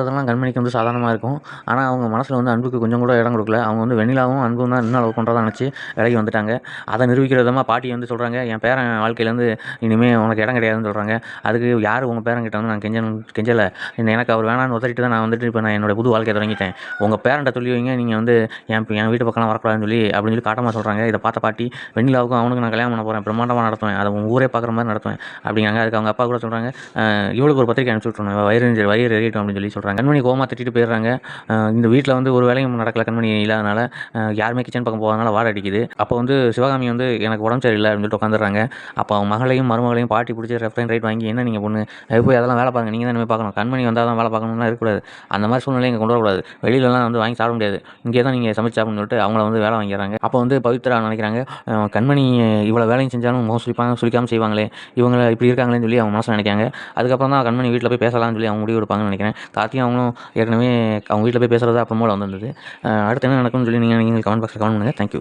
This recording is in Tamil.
அதெல்லாம் கண்மணிக்கு வந்து சாதாரணமாக இருக்கும். ஆனால் அவங்க மனசில் வந்து அன்புக்கு கொஞ்சம் கூட இடம் கொடுக்கல. அவங்க வந்து வெண்ணிலாவும் அன்பும் தான் இன்னும் லவ் பண்ணுறதா நினச்சி விலகி வந்துட்டாங்க. அதை நிரூபிக்கிற விதமாக பாட்டி வந்து சொல்கிறாங்க, என் பேரன் வாழ்க்கையிலேருந்து இனிமேல் உனக்கு இடம் கிடையாதுன்னு சொல்கிறாங்க. அதுக்கு யார் உங்கள் பேரன் கிட்ட வந்து நான் கெஞ்சலை, எனக்கு அவர் வேணான்னு உதறிட்டு தான் நான் வந்துட்டு இப்போ நான் என்னோட புது வாழ்க்கையை தொடங்கிட்டேன். உங்கள் பேரன்ட்ட சொல்லி வைங்க, நீங்கள் வந்து என் வீட்டு பக்கம்லாம் வரக்கூடாதுன்னு அப்படின்னு சொல்லி காட்டமாக சொல்கிறாங்க. இதை பார்த்த பாட்டி, வெண்ணிலாவுக்கும் அவனுக்கு நான் கல்யாணம் பண்ண போகிறேன், பிரம்மாண்டமாக நடத்துவேன், அதை உங்கள் ஊரே பார்க்குற மாதிரி நடத்துவேன் அப்படிங்காங்க. அதுக்கு அவங்க அப்பா கூட சொல்கிறாங்க, இவளுக்கு ஒரு பத்திரிக்கை அனுப்பிச்சி விட்ருணும், வயிறு எறியட்டும் அப்படின்னு சொல்லி சொல்கிறாங்க. கண்மணி கோமா திட்டிட்டு போயிடுறாங்க. இந்த வீட்டில் வந்து ஒரு வேலையும் நடக்கல கண்மணி இல்லாதனால, யாருமே கிச்சன் பக்கம் போகாதனால வாடை அடிக்குது. அப்போ வந்து சிவகாமி வந்து எனக்கு உடம்பு சரியில்லை அப்படின்னு சொல்லிட்டு உட்காந்துடுறாங்க. அப்போ அவங்க மகளையும் மருமகளையும் பாட்டி பிடிச்சி லெஃப்ட் ரைட் வாங்கி, என்ன நீங்கள் பொண்ணு போய் அதெல்லாம் வேலை பாருங்க, நீங்கள் தான் இனிமேல் பார்க்கணும், கண்மணி வந்தால் தான் வேலை பார்க்கணும்லாம் இருக்கக்கூடாது, அந்த மாதிரி சூழ்நிலை இங்கே கொண்டு வரக்கூடாது, வெளியிலலாம் வந்து வாங்கி சாப்பிட முடியாது, இங்கே தான் நீங்கள் சமைச்சு சாப்பிடணும்னு சொல்லிட்டு அவங்கள வந்து வேலை வாங்கிடுறாங்க. அப்போ வந்து பவித்ரா நினைக்கிறாங்க, கண்மணி இவ்வளோ வேலையும் செஞ்சாலும் முகம் சுளிக்காமல் செய்வாங்களே, இவங்க இப்படி இருக்காங்களேன்னு சொல்லி அவங்க மனசில் நினைக்காங்க. அதுக்கப்புறம் தான் கண்மணி வீட்டில் போய் பேசலாம்னு சொல்லி அவங்க முடிவு எடுப்பாங்கன்னு நினைக்கிறேன். கார்த்தியும் அவங்களும் ஏற்கனவே அவங்க வீட்டில் போய் பேசுகிறது அப்புறமா வந்திருந்தது. அடுத்து என்ன நடக்கும்னு சொல்லி நீங்கள் கமெண்ட் பாக்ஸில் கமெண்ட் பண்ணுங்கள். தேங்க்யூ.